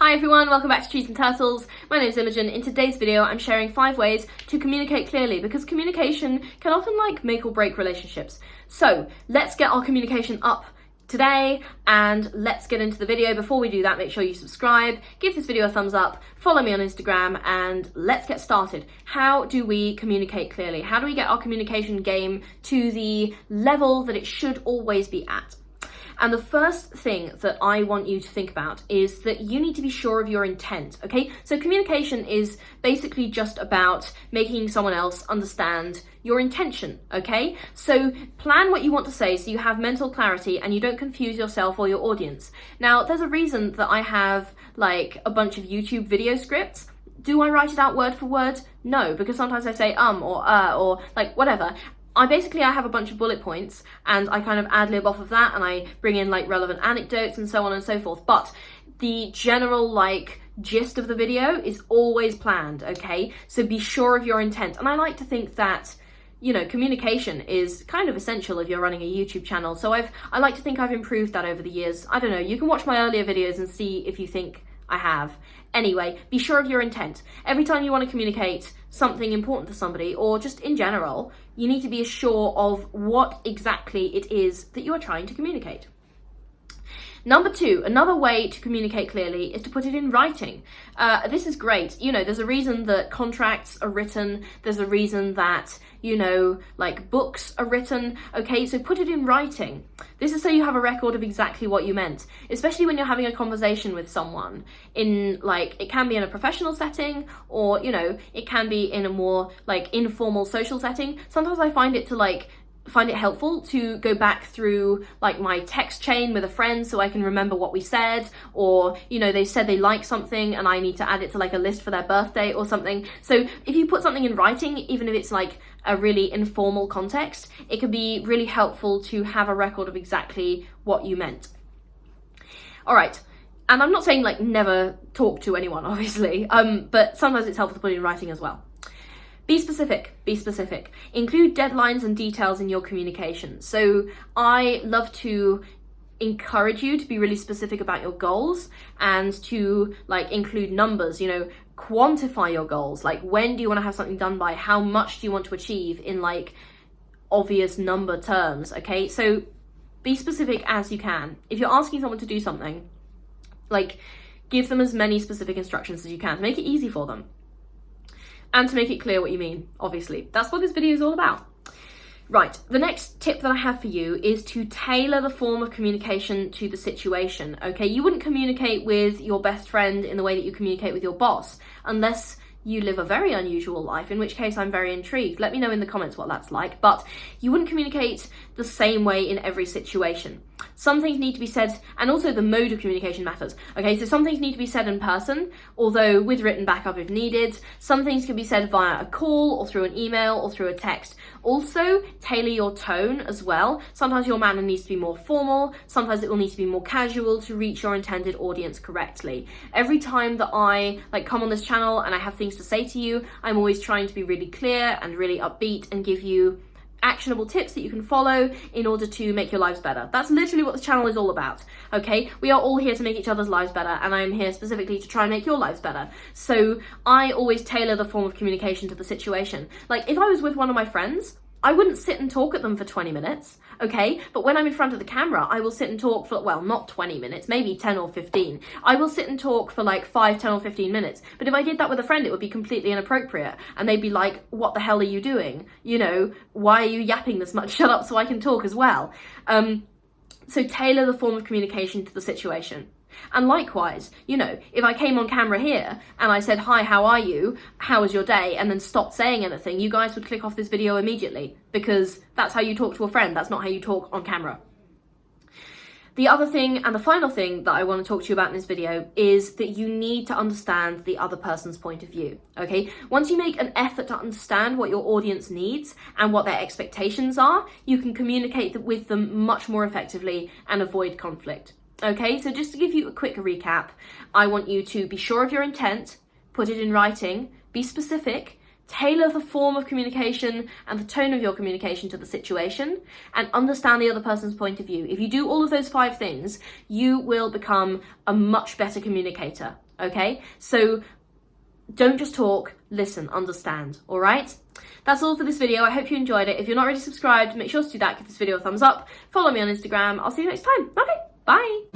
Hi everyone, welcome back to Trees and Turtles. My name is Imogen. In today's video, I'm sharing 5 ways to communicate clearly because communication can often make or break relationships. So let's get our communication up today and let's get into the video. Before we do that, make sure you subscribe, give this video a thumbs up, follow me on Instagram, and let's get started. How do we communicate clearly? How do we get our communication game to the level that it should always be at? And the first thing that I want you to think about is that you need to be sure of your intent, okay? So communication is basically just about making someone else understand your intention, okay? So plan what you want to say so you have mental clarity and you don't confuse yourself or your audience. Now, there's a reason that I have a bunch of YouTube video scripts. Do I write it out word for word? No, because sometimes I say or whatever. I have a bunch of bullet points and I kind of ad-lib off of that and I bring in relevant anecdotes and so on and so forth. But the general gist of the video is always planned, okay? So be sure of your intent. And I like to think that, communication is kind of essential if you're running a YouTube channel. So I like to think I've improved that over the years. I don't know, you can watch my earlier videos and see if you think I have. Anyway, be sure of your intent. Every time you want to communicate something important to somebody, or just in general, you need to be sure of what exactly it is that you are trying to communicate. Number 2, another way to communicate clearly is to put it in writing. This is great. There's a reason that contracts are written. There's a reason that, books are written. Okay, so put it in writing. This is so you have a record of exactly what you meant, especially when you're having a conversation with someone in it can be in a professional setting or, it can be in a more informal social setting. Sometimes I find it helpful to go back through my text chain with a friend so I can remember what we said, or they said they like something and I need to add it to a list for their birthday or something. So if you put something in writing, even if it's a really informal context, it can be really helpful to have a record of exactly what you meant. All right. And I'm not saying never talk to anyone, obviously, but sometimes it's helpful to put it in writing as well. Be specific, be specific. Include deadlines and details in your communication. So I love to encourage you to be really specific about your goals and to include numbers, quantify your goals. When do you want to have something done by? How much do you want to achieve in obvious number terms, okay? So be specific as you can. If you're asking someone to do something, give them as many specific instructions as you can to make it easy for them. And to make it clear what you mean, obviously. That's what this video is all about. Right, the next tip that I have for you is to tailor the form of communication to the situation, okay? You wouldn't communicate with your best friend in the way that you communicate with your boss, unless you live a very unusual life, in which case I'm very intrigued. Let me know in the comments what that's like, but you wouldn't communicate the same way in every situation. Some things need to be said, and also the mode of communication matters. Okay, so some things need to be said in person, although with written backup if needed. Some things can be said via a call or through an email or through a text. Also, tailor your tone as well. Sometimes your manner needs to be more formal. Sometimes it will need to be more casual to reach your intended audience correctly. Every time that I come on this channel and I have things to say to you, I'm always trying to be really clear and really upbeat and give you actionable tips that you can follow in order to make your lives better. That's literally what this channel is all about, okay? We are all here to make each other's lives better, and I am here specifically to try and make your lives better. So I always tailor the form of communication to the situation. If I was with one of my friends, I wouldn't sit and talk at them for 20 minutes, okay? But when I'm in front of the camera, I will sit and talk for, well, not 20 minutes, maybe 10 or 15. I will sit and talk for 5, 10 or 15 minutes. But if I did that with a friend, it would be completely inappropriate. And they'd be like, what the hell are you doing? Why are you yapping this much? Shut up so I can talk as well. So tailor the form of communication to the situation. And likewise, if I came on camera here and I said, hi, how are you? How was your day? And then stopped saying anything, you guys would click off this video immediately because that's how you talk to a friend. That's not how you talk on camera. The other thing and the final thing that I want to talk to you about in this video is that you need to understand the other person's point of view, okay? Once you make an effort to understand what your audience needs and what their expectations are, you can communicate with them much more effectively and avoid conflict. Okay, so just to give you a quick recap, I want you to be sure of your intent, put it in writing, be specific, tailor the form of communication and the tone of your communication to the situation, and understand the other person's point of view. If you do all of those 5 things, you will become a much better communicator, okay? So don't just talk, listen, understand, all right? That's all for this video. I hope you enjoyed it. If you're not already subscribed, make sure to do that. Give this video a thumbs up. Follow me on Instagram. I'll see you next time. Okay, bye.